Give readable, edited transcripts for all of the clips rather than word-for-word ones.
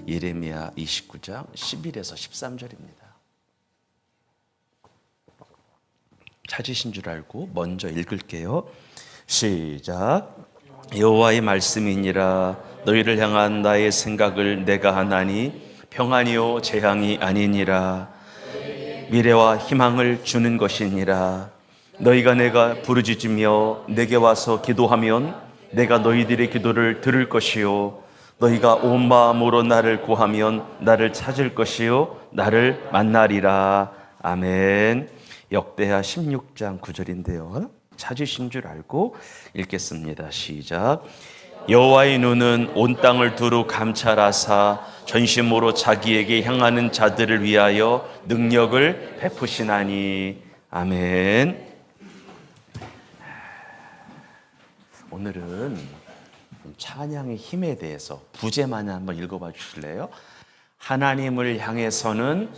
예레미야 29장 11에서 13절입니다. 찾으신 줄 알고 먼저 읽을게요. 시작. 여호와의 말씀이니라. 너희를 향한 나의 생각을 내가 하나니 평안이요 재앙이 아니니라. 미래와 희망을 주는 것이니라. 너희가 내가 부르짖으며 내게 와서 기도하면 내가 너희들의 기도를 들을 것이요 너희가 온 마음으로 나를 구하면 나를 찾을 것이요 나를 만나리라. 아멘. 역대하 16장 9절인데요. 찾으신 줄 알고 읽겠습니다. 시작. 여호와의 눈은 온 땅을 두루 감찰하사 전심으로 자기에게 향하는 자들을 위하여 능력을 베푸시나니. 아멘. 오늘은 찬양의 힘에 대해서 부제만 한번 읽어봐 주실래요? 하나님을 향해서는,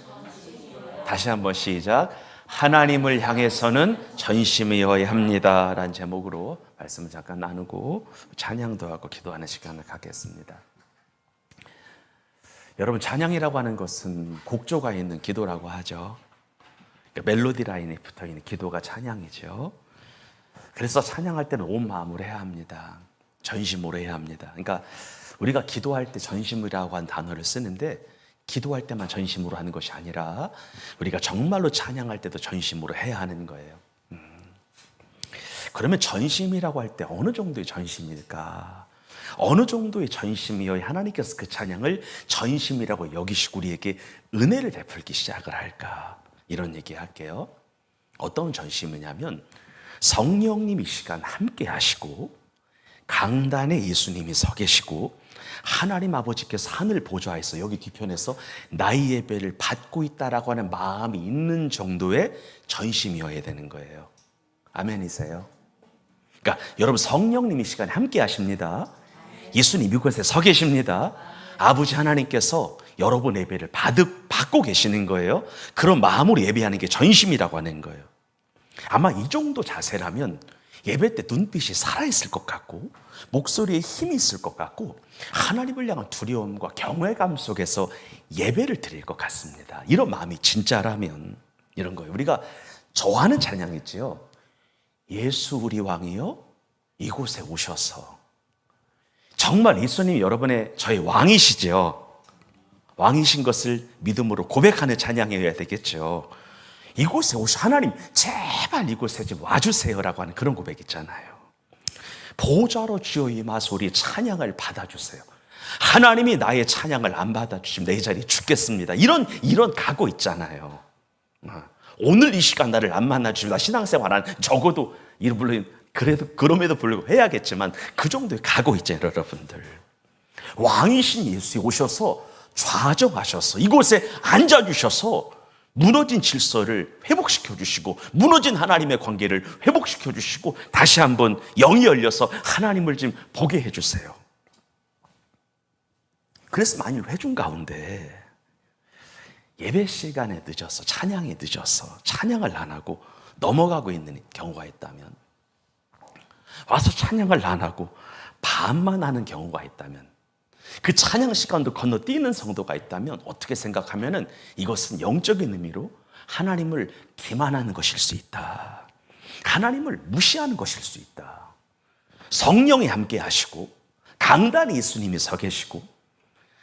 다시 한번 시작. 하나님을 향해서는 전심이어야 합니다 라는 제목으로 말씀을 잠깐 나누고 찬양도 하고 기도하는 시간을 갖겠습니다. 여러분, 찬양이라고 하는 것은 곡조가 있는 기도라고 하죠. 그러니까 멜로디 라인에 붙어있는 기도가 찬양이죠. 그래서 찬양할 때는 온 마음으로 해야 합니다. 전심으로 해야 합니다. 그러니까 우리가 기도할 때 전심이라고 한 단어를 쓰는데 기도할 때만 전심으로 하는 것이 아니라 우리가 정말로 찬양할 때도 전심으로 해야 하는 거예요. 그러면 전심이라고 할 때 어느 정도의 전심일까? 어느 정도의 전심이어야 하나님께서 그 찬양을 전심이라고 여기시고 우리에게 은혜를 베풀기 시작을 할까? 이런 얘기 할게요. 어떤 전심이냐면 성령님 이 시간 함께 하시고 강단에 예수님이 서 계시고 하나님 아버지께서 하늘 보좌에서 여기 뒤편에서 나의 예배를 받고 있다라고 하는 마음이 있는 정도의 전심이어야 되는 거예요. 아멘이세요? 그러니까 여러분, 성령님이 시간에 함께 하십니다. 예수님 이곳에 서 계십니다. 아버지 하나님께서 여러분 예배를 받고 계시는 거예요. 그런 마음으로 예배하는 게 전심이라고 하는 거예요. 아마 이 정도 자세라면 예배 때 눈빛이 살아있을 것 같고 목소리에 힘이 있을 것 같고 하나님을 향한 두려움과 경외감 속에서 예배를 드릴 것 같습니다. 이런 마음이 진짜라면 이런 거예요. 우리가 좋아하는 찬양 있지요. 예수 우리 왕이요 이곳에 오셔서. 정말 예수님이 여러분의 저의 왕이시죠. 왕이신 것을 믿음으로 고백하는 찬양이어야 되겠죠. 이곳에 오셔, 하나님 제발 이곳에 좀 와주세요라고 하는 그런 고백 있잖아요. 보좌로 주여 임하소 우리 찬양을 받아주세요. 하나님이 나의 찬양을 안 받아주시면 내 자리에 죽겠습니다. 이런 각오 있잖아요. 오늘 이 시간 나를 안 만나주시면 나 신앙생활 적어도 물론 그럼에도 불구하고 해야겠지만 그 정도의 각오 있잖아요. 여러분들, 왕이신 예수에 오셔서 좌정하셔서 이곳에 앉아주셔서 무너진 질서를 회복시켜 주시고 무너진 하나님의 관계를 회복시켜 주시고 다시 한번 영이 열려서 하나님을 좀 보게 해주세요. 그래서 만일 회중 가운데 예배 시간에 늦어서 찬양에 늦어서 찬양을 안 하고 넘어가고 있는 경우가 있다면, 와서 찬양을 안 하고 반만 하는 경우가 있다면, 그 찬양 시간도 건너뛰는 성도가 있다면 어떻게 생각하면은 이것은 영적인 의미로 하나님을 기만하는 것일 수 있다. 하나님을 무시하는 것일 수 있다. 성령이 함께 하시고 강단에 예수님이 서 계시고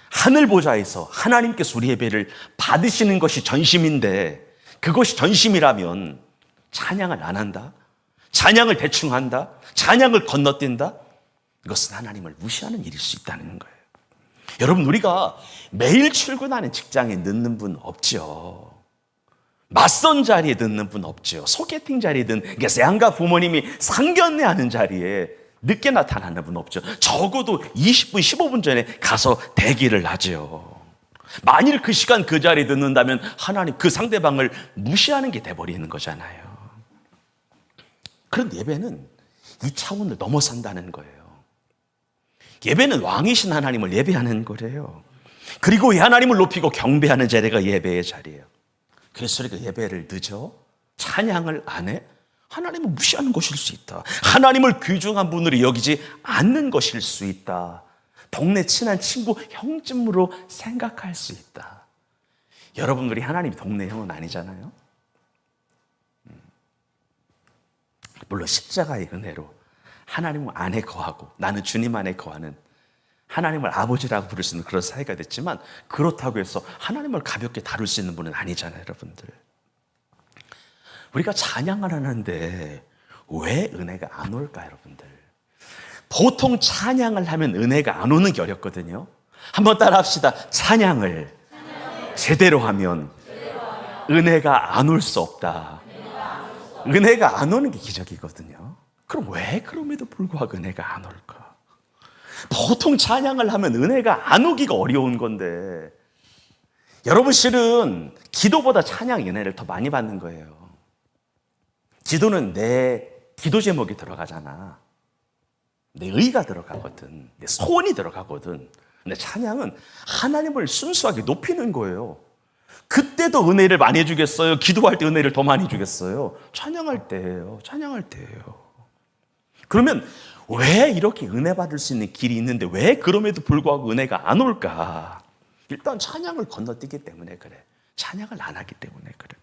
하늘 보좌에서 하나님께서 우리 예배를 받으시는 것이 전심인데, 그것이 전심이라면 찬양을 안 한다, 찬양을 대충 한다, 찬양을 건너뛴다, 이것은 하나님을 무시하는 일일 수 있다는 거예요. 여러분, 우리가 매일 출근하는 직장에 늦는 분 없죠. 맞선 자리에 늦는 분 없죠. 소개팅 자리든 양가 부모님이 상견례하는 자리에 늦게 나타나는 분 없죠. 적어도 20분, 15분 전에 가서 대기를 하죠. 만일 그 시간 그 자리에 늦는다면 하나님 그 상대방을 무시하는 게 돼버리는 거잖아요. 그런 예배는 이 차원을 넘어선다는 거예요. 예배는 왕이신 하나님을 예배하는 거래요. 그리고 이 하나님을 높이고 경배하는 자리가 예배의 자리예요. 그래서 우리가 예배를 늦어 찬양을 안 해? 하나님을 무시하는 것일 수 있다. 하나님을 귀중한 분으로 여기지 않는 것일 수 있다. 동네 친한 친구, 형쯤으로 생각할 수 있다. 여러분, 우리 하나님이 동네 형은 아니잖아요. 물론 십자가의 은혜로 하나님 안에 거하고 나는 주님 안에 거하는, 하나님을 아버지라고 부를 수 있는 그런 사이가 됐지만, 그렇다고 해서 하나님을 가볍게 다룰 수 있는 분은 아니잖아요, 여러분들. 우리가 찬양을 하는데 왜 은혜가 안 올까, 여러분들? 보통 찬양을 하면 은혜가 안 오는 게 어렵거든요. 한번 따라 합시다. 찬양을 제대로 하면 은혜가 안 올 수 없다. 은혜가 안 오는 게 기적이거든요. 그럼 왜 그럼에도 불구하고 은혜가 안 올까? 보통 찬양을 하면 은혜가 안 오기가 어려운 건데, 여러분, 실은 기도보다 찬양 은혜를 더 많이 받는 거예요. 기도는 내 기도 제목이 들어가잖아. 내 의가 들어가거든. 내 소원이 들어가거든. 근데 찬양은 하나님을 순수하게 높이는 거예요. 그때도 은혜를 많이 주겠어요? 기도할 때 은혜를 더 많이 주겠어요? 찬양할 때예요. 찬양할 때예요. 그러면 왜 이렇게 은혜 받을 수 있는 길이 있는데 왜 그럼에도 불구하고 은혜가 안 올까? 일단 찬양을 건너뛰기 때문에 그래. 찬양을 안 하기 때문에 그래.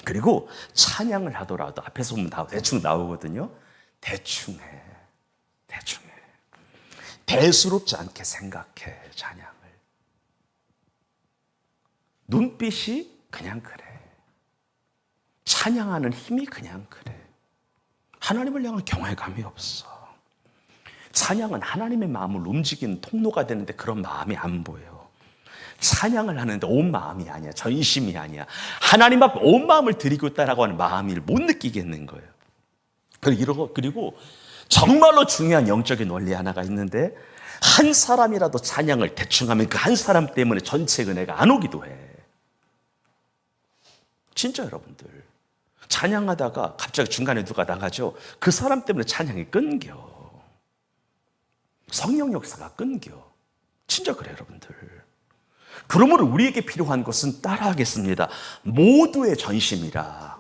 그리고 찬양을 하더라도 앞에서 보면 대충 나오거든요. 대충 해. 대충 해. 대수롭지 않게 생각해, 찬양을. 눈빛이 그냥 그래. 찬양하는 힘이 그냥 그래. 하나님을 향한 경외감이 없어. 찬양은 하나님의 마음을 움직이는 통로가 되는데 그런 마음이 안 보여. 찬양을 하는데 온 마음이 아니야. 전심이 아니야. 하나님 앞에 온 마음을 드리고 있다라고 하는 마음을 못 느끼겠는 거예요. 그리고 정말로 중요한 영적인 원리 하나가 있는데, 한 사람이라도 찬양을 대충 하면 그 한 사람 때문에 전체 은혜가 안 오기도 해. 진짜 여러분들. 찬양하다가 갑자기 중간에 누가 나가죠. 그 사람 때문에 찬양이 끊겨. 성령 역사가 끊겨. 진짜 그래요, 여러분들. 그러므로 우리에게 필요한 것은 따라하겠습니다. 모두의 전심이라.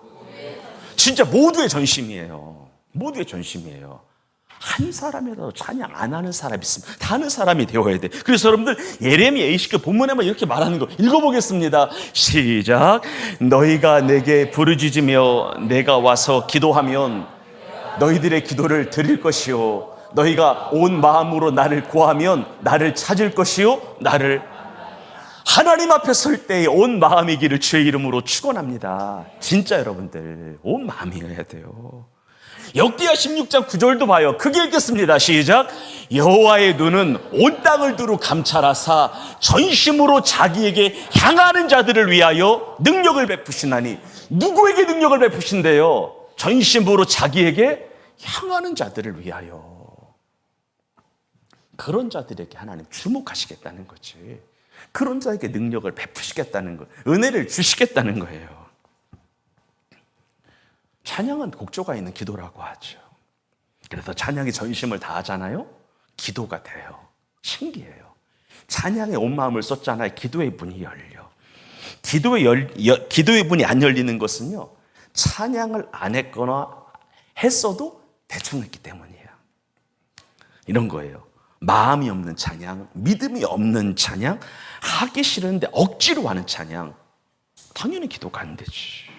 진짜 모두의 전심이에요. 모두의 전심이에요. 한 사람이라도 찬양 안 하는 사람이 있으면 다 하는 사람이 되어야 돼. 그래서 여러분들, 예레미야 20개 본문에만 이렇게 말하는 거 읽어보겠습니다. 시작. 너희가 내게 부르짖으며 내가 와서 기도하면 너희들의 기도를 드릴 것이요, 너희가 온 마음으로 나를 구하면 나를 찾을 것이요, 나를. 하나님 앞에 설 때에 온 마음이기를 주의 이름으로 축원합니다. 진짜 여러분들, 온 마음이어야 돼요. 역대하 16장 9절도 봐요. 크게 읽겠습니다. 시작. 여호와의 눈은 온 땅을 두루 감찰하사 전심으로 자기에게 향하는 자들을 위하여 능력을 베푸시나니. 누구에게 능력을 베푸신대요? 전심으로 자기에게 향하는 자들을 위하여. 그런 자들에게 하나님 주목하시겠다는 거지. 그런 자에게 능력을 베푸시겠다는 거, 은혜를 주시겠다는 거예요. 찬양은 곡조가 있는 기도라고 하죠. 그래서 찬양이 전심을 다하잖아요. 기도가 돼요. 신기해요. 찬양에 온 마음을 쏟잖아요. 기도의 문이 열려. 기도의 문이 안 열리는 것은요, 찬양을 안 했거나 했어도 대충 했기 때문이에요. 이런 거예요. 마음이 없는 찬양, 믿음이 없는 찬양, 하기 싫은데 억지로 하는 찬양, 당연히 기도가 안 되지.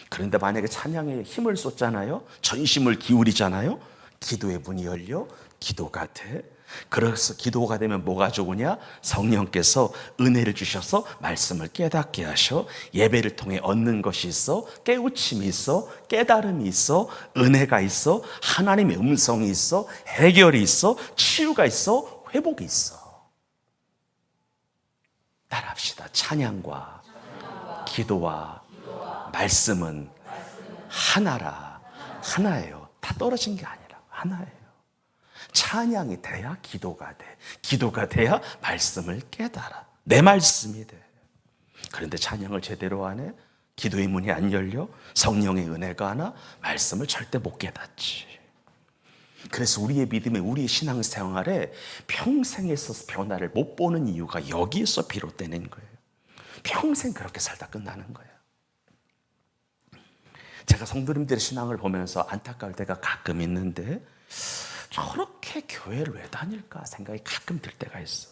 그런데 만약에 찬양에 힘을 쏟잖아요. 전심을 기울이잖아요. 기도의 문이 열려 기도가 돼. 그래서 기도가 되면 뭐가 좋으냐? 성령께서 은혜를 주셔서 말씀을 깨닫게 하셔. 예배를 통해 얻는 것이 있어. 깨우침이 있어. 깨달음이 있어. 은혜가 있어. 하나님의 음성이 있어. 해결이 있어. 치유가 있어. 회복이 있어. 따라합시다. 찬양과 기도와 말씀은 하나라. 하나예요. 다 떨어진 게 아니라 하나예요. 찬양이 돼야 기도가 돼. 기도가 돼야 말씀을 깨달아. 내 말씀이 돼. 그런데 찬양을 제대로 안 해? 기도의 문이 안 열려? 성령의 은혜가 안 와? 말씀을 절대 못 깨닫지. 그래서 우리의 믿음에, 우리의 신앙생활에 평생에 있어서 변화를 못 보는 이유가 여기에서 비롯되는 거예요. 평생 그렇게 살다 끝나는 거예요. 제가 성도님들의 신앙을 보면서 안타까울 때가 가끔 있는데 저렇게 교회를 왜 다닐까 생각이 가끔 들 때가 있어.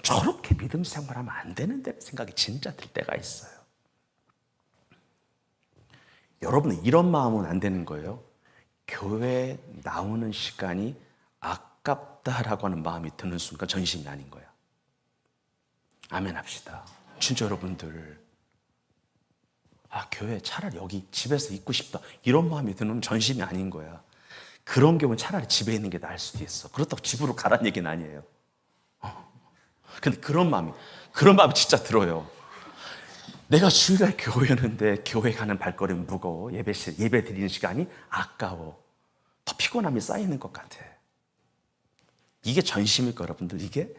저렇게 믿음 생활하면 안 되는데 생각이 진짜 들 때가 있어요. 여러분은 이런 마음은 안 되는 거예요. 교회 나오는 시간이 아깝다라고 하는 마음이 드는 순간 전심이 아닌 거야. 아멘 합시다. 진짜 여러분들, 교회 차라리 여기 집에서 있고 싶다 이런 마음이 드는 전심이 아닌 거야. 그런 경우는 차라리 집에 있는 게 나을 수도 있어. 그렇다고 집으로 가라는 얘기는 아니에요. 근데 그런 마음이 진짜 들어요. 내가 주일날 교회 오는데 교회 가는 발걸음이 무거워. 예배 드리는 시간이 아까워. 더 피곤함이 쌓이는 것 같아. 이게 전심일까 여러분들? 이게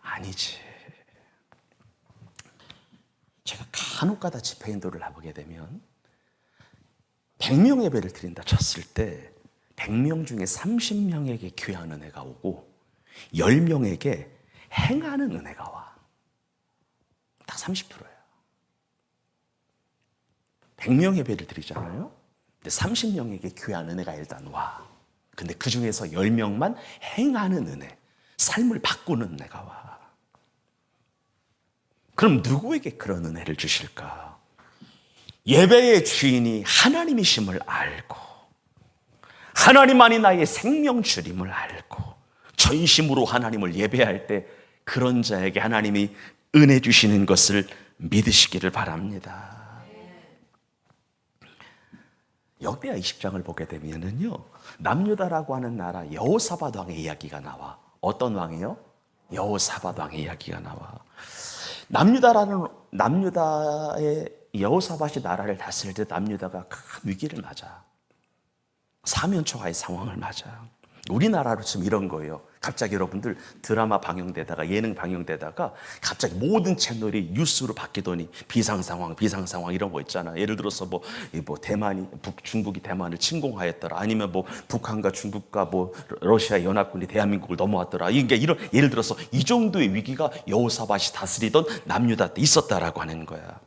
아니지. 제가 간혹가다 집회인도를 나보게 되면 100명 예배를 드린다 쳤을 때 100명 중에 30명에게 귀한 은혜가 오고 10명에게 행하는 은혜가 와. 딱 30%예요. 100명 예배를 드리잖아요. 근데 30명에게 귀한 은혜가 일단 와. 근데 그 중에서 10명만 행하는 은혜, 삶을 바꾸는 은혜가 와. 그럼 누구에게 그런 은혜를 주실까? 예배의 주인이 하나님이심을 알고 하나님만이 나의 생명줄임을 알고 전심으로 하나님을 예배할 때 그런 자에게 하나님이 은혜 주시는 것을 믿으시기를 바랍니다. 역대하 20장을 보게 되면은요, 남유다라고 하는 나라 여호사밧 왕의 이야기가 나와. 어떤 왕이요? 여호사밧 왕의 이야기가 나와. 남유다의 여호사밧이 나라를 다스릴 때 남유다가 큰 위기를 맞아. 사면초가의 상황을 맞아. 우리나라로 지금 이런 거예요. 갑자기 여러분들 드라마 방영되다가 예능 방영되다가 갑자기 모든 채널이 뉴스로 바뀌더니 비상상황 이런 거 있잖아. 예를 들어서 중국이 대만을 침공하였더라. 아니면 북한과 중국과 러시아 연합군이 대한민국을 넘어왔더라. 이런 예를 들어서 이 정도의 위기가 여호사밧이 다스리던 남유다 때 있었다라고 하는 거야.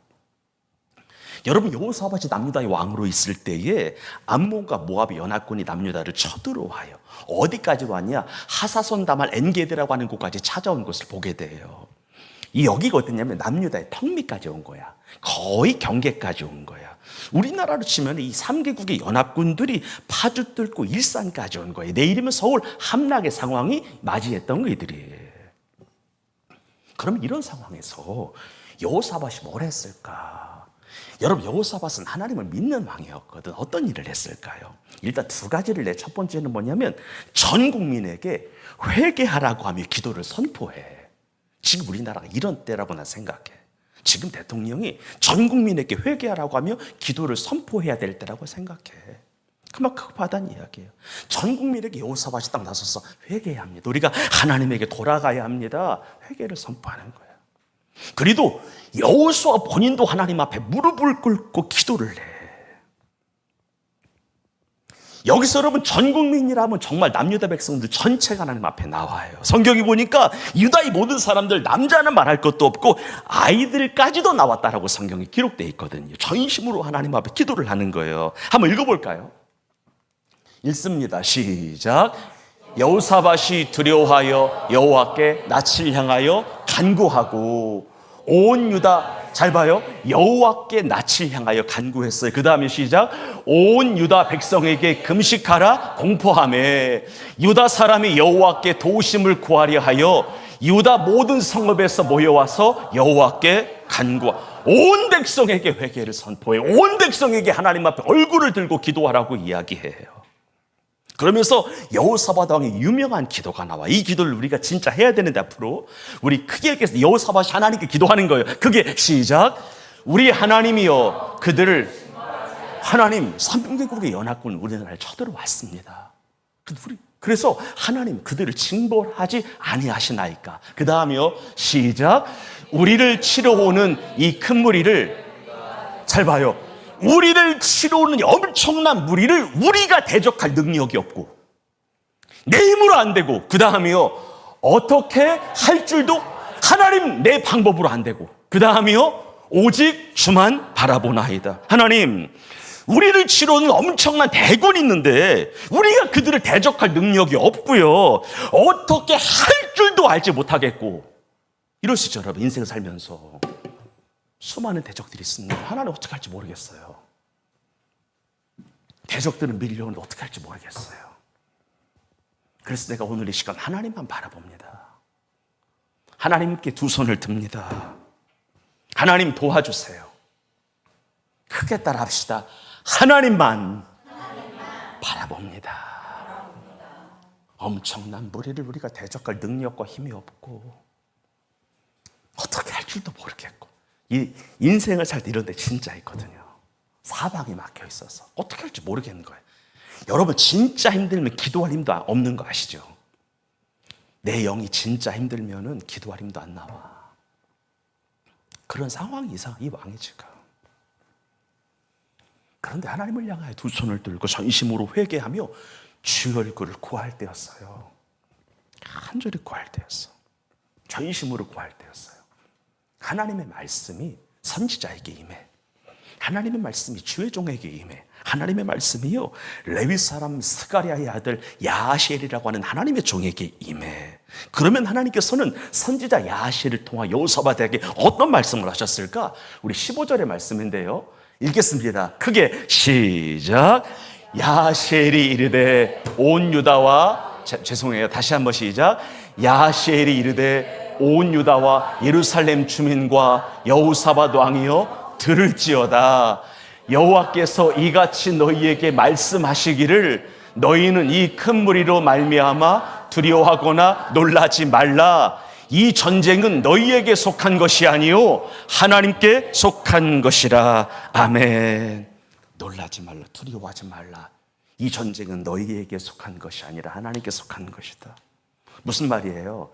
여러분, 여호사밧이 남유다의 왕으로 있을 때에 암몬과 모압의 연합군이 남유다를 쳐들어와요. 어디까지 왔냐? 하사손 다말 엔게드라고 하는 곳까지 찾아온 것을 보게 돼요. 여기가 어디냐면 남유다의 턱밑까지 온 거야. 거의 경계까지 온 거야. 우리나라로 치면 이 3개국의 연합군들이 파주 뚫고 일산까지 온 거예요. 내일이면 서울 함락의 상황이 맞이했던 거이들이. 그럼 이런 상황에서 여호사밧이 뭘 했을까? 여러분, 여호사밧은 하나님을 믿는 왕이었거든. 어떤 일을 했을까요? 일단 두 가지를 첫 번째는 뭐냐면 전 국민에게 회개하라고 하며 기도를 선포해. 지금 우리나라가 이런 때라고 난 생각해. 지금 대통령이 전 국민에게 회개하라고 하며 기도를 선포해야 될 때라고 생각해. 그만큼 급하다는 이야기예요. 전 국민에게 여호사밧이 딱 나서서 회개해야 합니다. 우리가 하나님에게 돌아가야 합니다. 회개를 선포하는 거예요. 그래도 여호수아 본인도 하나님 앞에 무릎을 꿇고 기도를 해. 여기서 여러분, 전 국민이라면 정말 남유다 백성들 전체가 하나님 앞에 나와요. 성경이 보니까 유다의 모든 사람들, 남자는 말할 것도 없고 아이들까지도 나왔다라고 성경이 기록되어 있거든요. 전심으로 하나님 앞에 기도를 하는 거예요. 한번 읽어볼까요? 읽습니다. 시작. 여호사밧이 두려워하여 여호와께 낯을 향하여 간구하고 온 유다, 잘 봐요. 여호와께 낯을 향하여 간구했어요. 그 다음에 시작. 온 유다 백성에게 금식하라 공포하매 유다 사람이 여호와께 도우심을 구하려 하여 유다 모든 성읍에서 모여와서 여호와께 간구하. 온 백성에게 회개를 선포해. 온 백성에게 하나님 앞에 얼굴을 들고 기도하라고 이야기해요. 그러면서 여호사밧 왕의 유명한 기도가 나와. 이 기도를 우리가 진짜 해야 되는데 앞으로 우리 크게 읽겠습니다. 여호사밧이 하나님께 기도하는 거예요. 그게 시작. 우리 하나님이여 그들을 하나님 3개국의 연합군 우리나라에 쳐들어왔습니다. 그래서 하나님 그들을 징벌하지 아니하시나이까. 그 다음에요. 시작. 우리를 치러오는 이 큰 무리를 잘 봐요. 우리를 치러오는 엄청난 무리를 우리가 대적할 능력이 없고 내 힘으로 안 되고 그 다음에요 어떻게 할 줄도 하나님 내 방법으로 안 되고 그 다음에요 오직 주만 바라보나이다. 하나님, 우리를 치료하는 엄청난 대군이 있는데 우리가 그들을 대적할 능력이 없고요, 어떻게 할 줄도 알지 못하겠고, 이럴 수 있죠. 여러분, 인생을 살면서 수많은 대적들이 있습니다. 하나님 어떻게 할지 모르겠어요. 대적들은 밀려오는데 어떻게 할지 모르겠어요. 그래서 내가 오늘 이 시간 하나님만 바라봅니다. 하나님께 두 손을 듭니다. 하나님 도와주세요. 크게 따라 합시다. 하나님만 바라봅니다. 엄청난 무리를 우리가 대적할 능력과 힘이 없고 어떻게 할 줄도 모르겠고, 이 인생을 살 때 이런 데 진짜 있거든요. 사방이 막혀 있어서 어떻게 할지 모르겠는 거예요. 여러분, 진짜 힘들면 기도할 힘도 없는 거 아시죠? 내 영이 진짜 힘들면은 기도할 힘도 안 나와. 그런 상황이 이상, 이 왕이 지금. 그런데 하나님을 향하여 두 손을 들고 전심으로 회개하며 주의 얼굴을 구할 때였어요. 간절히 구할 때였어. 전심으로 구할 때였어요. 하나님의 말씀이 선지자에게 임해. 하나님의 말씀이 주의 종에게 임해. 하나님의 말씀이요, 레위 사람 스가랴의 아들 야하시엘이라고 하는 하나님의 종에게 임해. 그러면 하나님께서는 선지자 야하시엘을 통하 여호사밧에게 어떤 말씀을 하셨을까? 우리 15절의 말씀인데요, 읽겠습니다. 크게 시작. 야하시엘이 이르되 온 유다와, 죄송해요, 다시 한번 시작. 야하시엘이 이르되 온 유다와 예루살렘 주민과 여호사밧 왕이여 들을지어다. 여호와께서 이같이 너희에게 말씀하시기를 너희는 이 큰 무리로 말미암아 두려워하거나 놀라지 말라. 이 전쟁은 너희에게 속한 것이 아니요 하나님께 속한 것이라. 아멘. 놀라지 말라, 두려워하지 말라. 이 전쟁은 너희에게 속한 것이 아니라 하나님께 속한 것이다. 무슨 말이에요?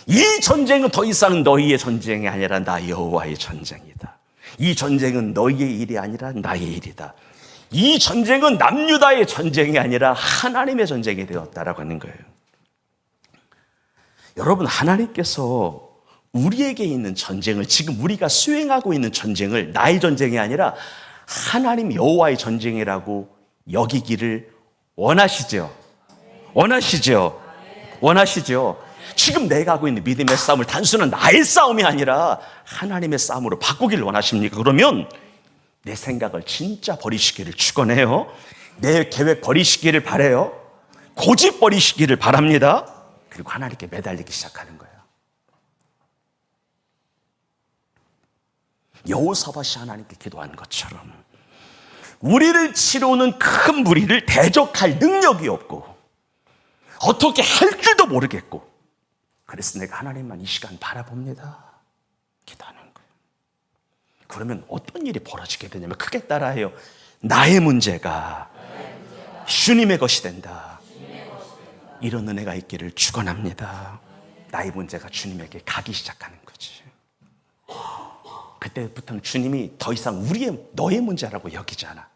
이 전쟁은 더 이상 너희의 전쟁이 아니라 나 여호와의 전쟁이다. 이 전쟁은 너희의 일이 아니라 나의 일이다. 이 전쟁은 남유다의 전쟁이 아니라 하나님의 전쟁이 되었다라고 하는 거예요. 여러분, 하나님께서 우리에게 있는 전쟁을, 지금 우리가 수행하고 있는 전쟁을 나의 전쟁이 아니라 하나님 여호와의 전쟁이라고 여기기를 원하시죠? 원하시죠? 원하시죠? 지금 내가 하고 있는 믿음의 싸움을 단순한 나의 싸움이 아니라 하나님의 싸움으로 바꾸기를 원하십니까? 그러면 내 생각을 진짜 버리시기를 축원해요. 내 계획 버리시기를 바라요. 고집 버리시기를 바랍니다. 그리고 하나님께 매달리기 시작하는 거예요. 여호사밧이 하나님께 기도한 것처럼 우리를 치러오는 큰 무리를 대적할 능력이 없고 어떻게 할 줄도 모르겠고, 그래서 내가 하나님만 이 시간 바라봅니다. 기도하는 거예요. 그러면 어떤 일이 벌어지게 되냐면, 크게 따라해요. 나의 문제가 주님의 것이 된다. 이런 은혜가 있기를 축원합니다. 나의 문제가 주님에게 가기 시작하는 거지. 그때부터는 주님이 더 이상 너의 문제라고 여기지 않아.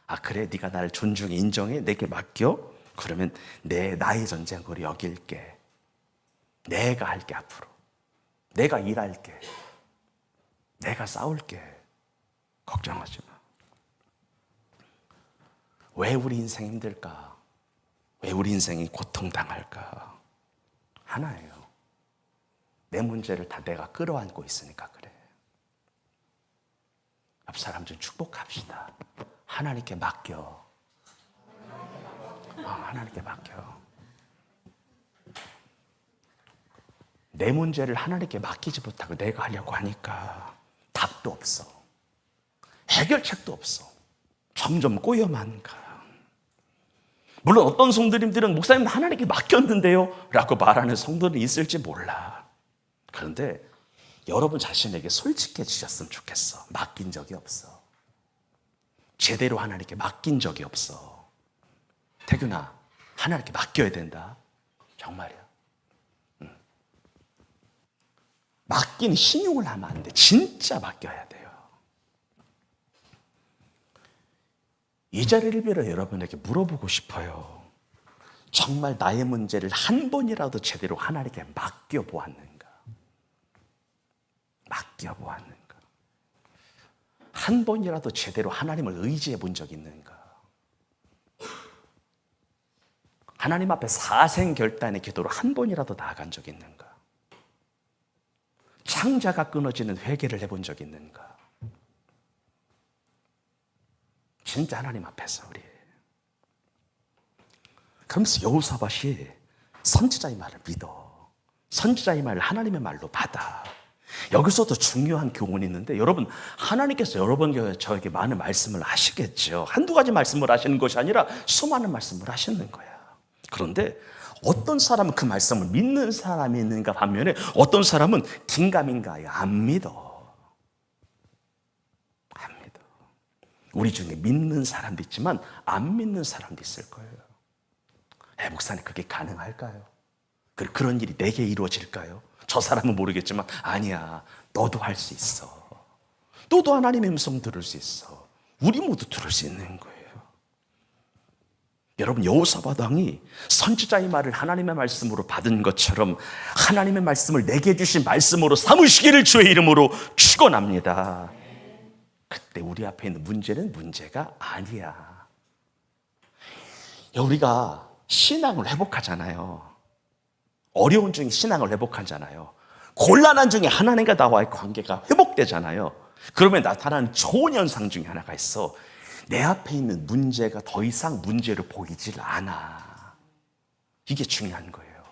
아, 그래, 네가 나를 존중해, 인정해, 내게 맡겨? 그러면 나의 전쟁으로 여길게. 내가 할게. 앞으로 내가 일할게. 내가 싸울게. 걱정하지 마. 왜 우리 인생 힘들까? 왜 우리 인생이 고통당할까? 하나예요. 내 문제를 다 내가 끌어안고 있으니까 그래. 옆 사람 좀 축복합시다. 하나님께 맡겨. 하나님께 맡겨. 내 문제를 하나님께 맡기지 못하고 내가 하려고 하니까 답도 없어. 해결책도 없어. 점점 꼬여만 가. 물론 어떤 성도님들은 목사님 하나님께 맡겼는데요 라고 말하는 성도는 있을지 몰라. 그런데 여러분 자신에게 솔직해지셨으면 좋겠어. 맡긴 적이 없어. 제대로 하나님께 맡긴 적이 없어. 태균아, 하나님께 맡겨야 된다. 정말이야. 맡기는 신용을 하면 안 돼. 진짜 맡겨야 돼요. 이 자리를 빌어 여러분에게 물어보고 싶어요. 정말 나의 문제를 한 번이라도 제대로 하나님께 맡겨보았는가? 맡겨보았는가? 한 번이라도 제대로 하나님을 의지해 본 적이 있는가? 하나님 앞에 사생결단의 기도로 한 번이라도 나아간 적이 있는가? 창자가 끊어지는 회개를 해본 적이 있는가? 진짜 하나님 앞에서 우리. 그러면서 여호사밧이 선지자의 말을 믿어. 선지자의 말을 하나님의 말로 받아. 여기서도 중요한 교훈이 있는데, 여러분, 하나님께서 여러 번 저에게 많은 말씀을 하시겠죠. 한두 가지 말씀을 하시는 것이 아니라 수많은 말씀을 하시는 거야. 그런데 어떤 사람은 그 말씀을 믿는 사람이 있는가 반면에 어떤 사람은 긴가민가해. 안 믿어. 안 믿어. 우리 중에 믿는 사람도 있지만 안 믿는 사람도 있을 거예요. 목사님, 그게 가능할까요? 그런 일이 내게 이루어질까요? 저 사람은 모르겠지만 아니야, 너도 할 수 있어. 너도 하나님의 음성 들을 수 있어. 우리 모두 들을 수 있는 거예요. 여러분, 여호사밧 왕이 선지자의 말을 하나님의 말씀으로 받은 것처럼 하나님의 말씀을 내게 주신 말씀으로 삼으시기를 주의 이름으로 축원합니다. 그때 우리 앞에 있는 문제는 문제가 아니야. 우리가 신앙을 회복하잖아요. 어려운 중에 신앙을 회복하잖아요. 곤란한 중에 하나님과 나와의 관계가 회복되잖아요. 그러면 나타나는 좋은 현상 중에 하나가 있어. 내 앞에 있는 문제가 더 이상 문제로 보이질 않아. 이게 중요한 거예요.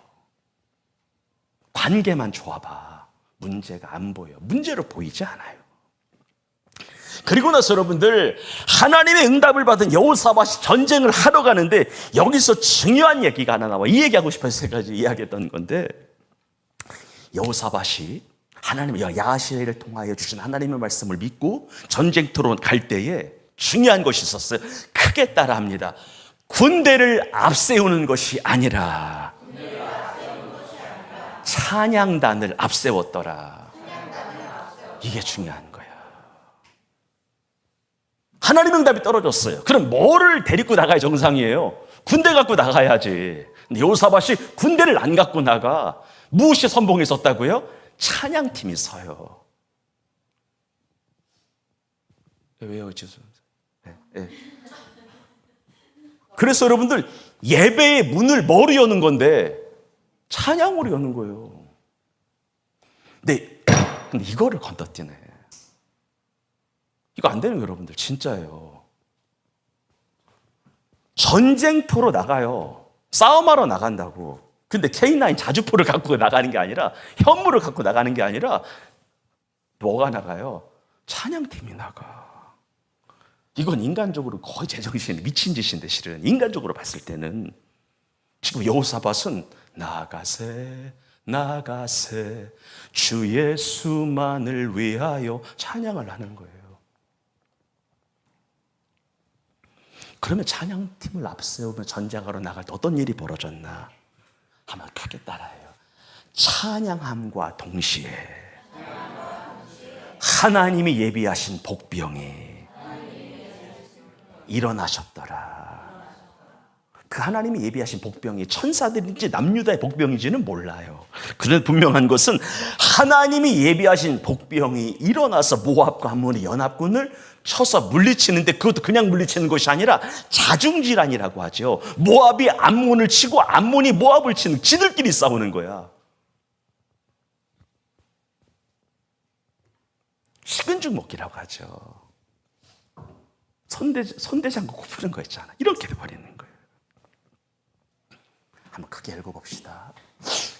관계만 좋아봐. 문제가 안 보여. 문제로 보이지 않아요. 그리고 나서 여러분들, 하나님의 응답을 받은 여호사밧이 전쟁을 하러 가는데 여기서 중요한 얘기가 하나 나와. 이 얘기하고 싶어서 제가 이야기했던 건데, 여호사밧이 하나님의 야하시엘을 통하여 주신 하나님의 말씀을 믿고 전쟁터로 갈 때에 중요한 것이 있었어요. 크게 따라합니다. 군대를 앞세우는 것이 아니라 찬양단을 앞세웠더라. 이게 중요한 거야. 하나님 응답이 떨어졌어요. 그럼 뭐를 데리고 나가야 정상이에요? 군대 갖고 나가야지. 근데 여호사밧이 군대를 안 갖고 나가. 무엇이 선봉에 섰다고요? 찬양팀이 서요. 왜요? 네. 그래서 여러분들, 예배의 문을 뭐로 여는 건데 찬양으로 여는 거예요. 근데 이거를 건너뛰네. 이거 안 되는 거예요, 여러분들. 진짜예요. 전쟁터로 나가요. 싸움하러 나간다고. 근데 K9 자주포를 갖고 나가는 게 아니라, 현무를 갖고 나가는 게 아니라 뭐가 나가요? 찬양팀이 나가. 이건 인간적으로 거의 제정신이 미친 짓인데, 실은 인간적으로 봤을 때는. 지금 여호사밧은 나가세 주 예수만을 위하여 찬양을 하는 거예요. 그러면 찬양팀을 앞세우며 전쟁하러 나갈 때 어떤 일이 벌어졌나? 한번 크게 따라해요. 찬양함과 동시에 하나님이 예비하신 복병이 일어나셨더라. 그 하나님이 예비하신 복병이 천사들인지 남유다의 복병인지는 몰라요. 그런데 분명한 것은 하나님이 예비하신 복병이 일어나서 모압과 암몬의 연합군을 쳐서 물리치는데, 그것도 그냥 물리치는 것이 아니라 자중질환이라고 하죠. 모압이 암몬을 치고 암몬이 모압을 치는, 지들끼리 싸우는 거야. 식은 죽 먹기라고 하죠. 손대장구 고푸는 거 있잖아. 이렇게 돼버리는 거예요. 한번 크게 읽어봅시다.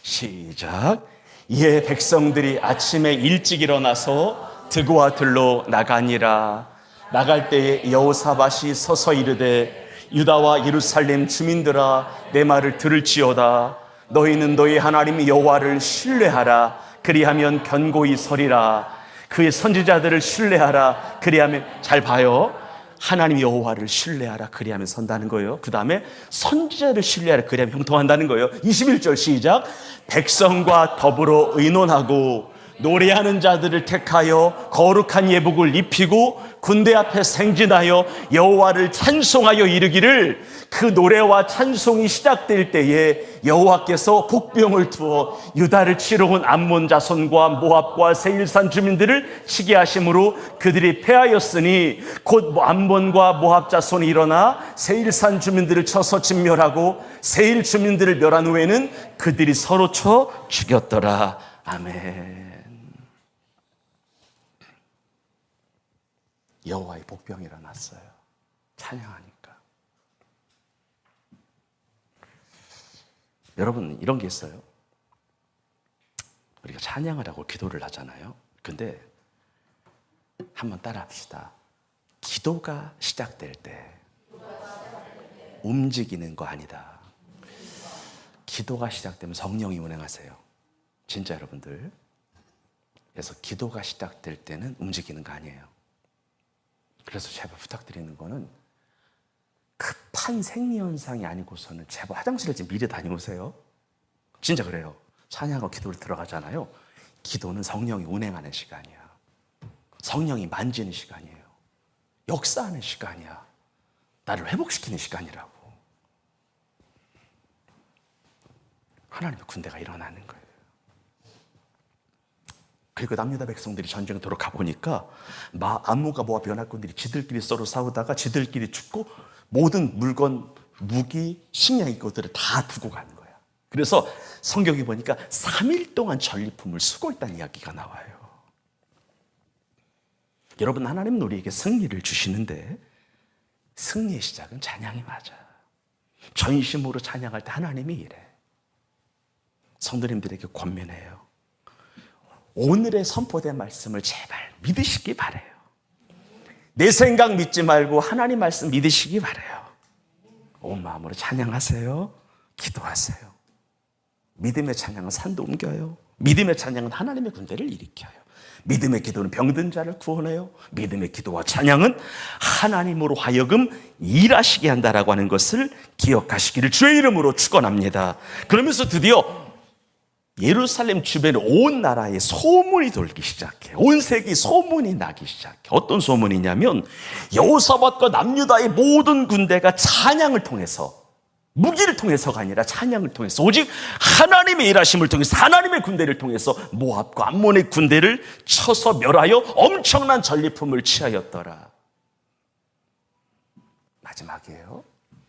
시작. 이에 백성들이 아침에 일찍 일어나서 드고와 들로 나가니라. 나갈 때에 여호사밧이 서서 이르되 유다와 예루살렘 주민들아, 내 말을 들을지어다. 너희는 너희 하나님 여호와를 신뢰하라. 그리하면 견고히 서리라. 그의 선지자들을 신뢰하라. 그리하면, 잘 봐요, 하나님 여호와를 신뢰하라. 그리하면 선다는 거예요. 그 다음에 선지자를 신뢰하라. 그리하면 형통한다는 거예요. 21절 시작. 백성과 더불어 의논하고 노래하는 자들을 택하여 거룩한 예복을 입히고 군대 앞에 생진하여 여호와를 찬송하여 이르기를, 그 노래와 찬송이 시작될 때에 여호와께서 복병을 두어 유다를 치러 온 암몬 자손과 모압과 세일산 주민들을 치게 하심으로 그들이 패하였으니 곧 암몬과 모압 자손이 일어나 세일산 주민들을 쳐서 진멸하고 세일 주민들을 멸한 후에는 그들이 서로 쳐 죽였더라. 아멘. 여호와의 복병이 일어났어요. 찬양하니까. 여러분, 이런 게 있어요. 우리가 찬양을 하고 기도를 하잖아요. 근데 한번 따라 합시다. 기도가 시작될 때 움직이는 거 아니다. 기도가 시작되면 성령이 운행하세요. 진짜 여러분들. 그래서 기도가 시작될 때는 움직이는 거 아니에요. 그래서 제발 부탁드리는 거는 급한 생리현상이 아니고서는 제발 화장실을 좀 미리 다녀오세요. 진짜 그래요. 찬양하고 기도를 들어가잖아요. 기도는 성령이 운행하는 시간이야. 성령이 만지는 시간이에요. 역사하는 시간이야. 나를 회복시키는 시간이라고. 하나님의 군대가 일어나는 거예요. 그리고 남유다 백성들이 전쟁터로 가보니까 암몬과 모압 연합군들이 지들끼리 서로 싸우다가 지들끼리 죽고 모든 물건, 무기, 식량 이것들을 다 두고 가는 거야. 그래서 성경에 보니까 3일 동안 전리품을 쓰고 있다는 이야기가 나와요. 여러분, 하나님은 우리에게 승리를 주시는데 승리의 시작은 찬양이 맞아. 전심으로 찬양할 때 하나님이 이래. 성도님들에게 권면해요. 오늘의 선포된 말씀을 제발 믿으시기 바라요. 내 생각 믿지 말고 하나님 말씀 믿으시기 바라요. 온 마음으로 찬양하세요. 기도하세요. 믿음의 찬양은 산도 옮겨요. 믿음의 찬양은 하나님의 군대를 일으켜요. 믿음의 기도는 병든 자를 구원해요. 믿음의 기도와 찬양은 하나님으로 하여금 일하시게 한다라고 하는 것을 기억하시기를 주의 이름으로 축원합니다. 그러면서 드디어 예루살렘 주변에 온 나라에 소문이 돌기 시작해. 온 세계 소문이 나기 시작해. 어떤 소문이냐면 여호사밧과 남유다의 모든 군대가 찬양을 통해서, 무기를 통해서가 아니라 찬양을 통해서, 오직 하나님의 일하심을 통해서, 하나님의 군대를 통해서 모압과 암몬의 군대를 쳐서 멸하여 엄청난 전리품을 취하였더라. 마지막이에요.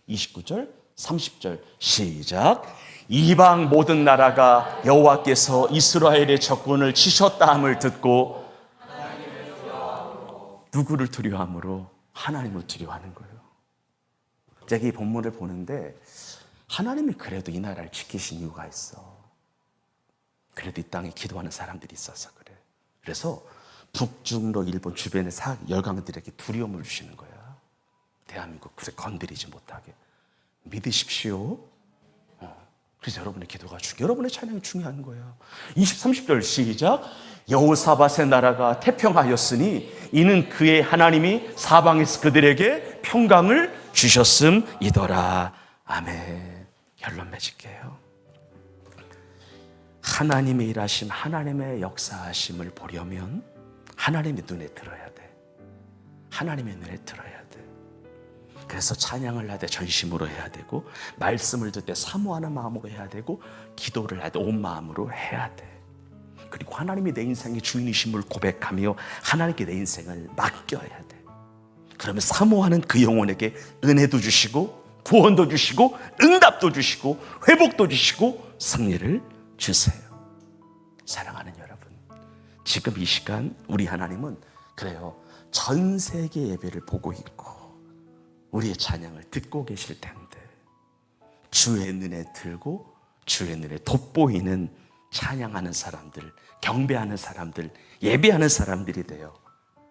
29절 30절 시작. 이방 모든 나라가 여호와께서 이스라엘의 적군을 치셨다 함을 듣고 누구를 두려워함으로? 하나님을 두려워하는 거예요. 제가 이 본문을 보는데 하나님이 그래도 이 나라를 지키신 이유가 있어. 그래도 이 땅에 기도하는 사람들이 있어서 그래. 그래서 북중로 일본 주변의 열강들에게 두려움을 주시는 거야. 대한민국 그래 건드리지 못하게. 믿으십시오. 그래서 여러분의 기도가 여러분의 찬양이 중요한 거예요. 30절 시작. 여호사밧의 나라가 태평하였으니 이는 그의 하나님이 사방에서 그들에게 평강을 주셨음이더라. 아멘. 결론 맺을게요. 하나님의 일하심, 하나님의 역사하심을 보려면 하나님의 눈에 들어야 돼. 하나님의 눈에 들어야 돼. 그래서 찬양을 할 때 전심으로 해야 되고, 말씀을 듣을 때 사모하는 마음으로 해야 되고, 기도를 할 때 온 마음으로 해야 돼. 그리고 하나님이 내 인생의 주인이심을 고백하며 하나님께 내 인생을 맡겨야 돼. 그러면 사모하는 그 영혼에게 은혜도 주시고 구원도 주시고 응답도 주시고 회복도 주시고 승리를 주세요. 사랑하는 여러분, 지금 이 시간 우리 하나님은 그래요, 전 세계 예배를 보고 있고 우리의 찬양을 듣고 계실 텐데, 주의 눈에 들고 주의 눈에 돋보이는 찬양하는 사람들, 경배하는 사람들, 예배하는 사람들이 되어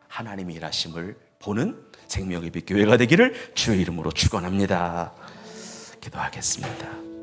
하나님의 일하심을 보는 생명의 빛 교회가 되기를 주의 이름으로 축원합니다. 기도하겠습니다.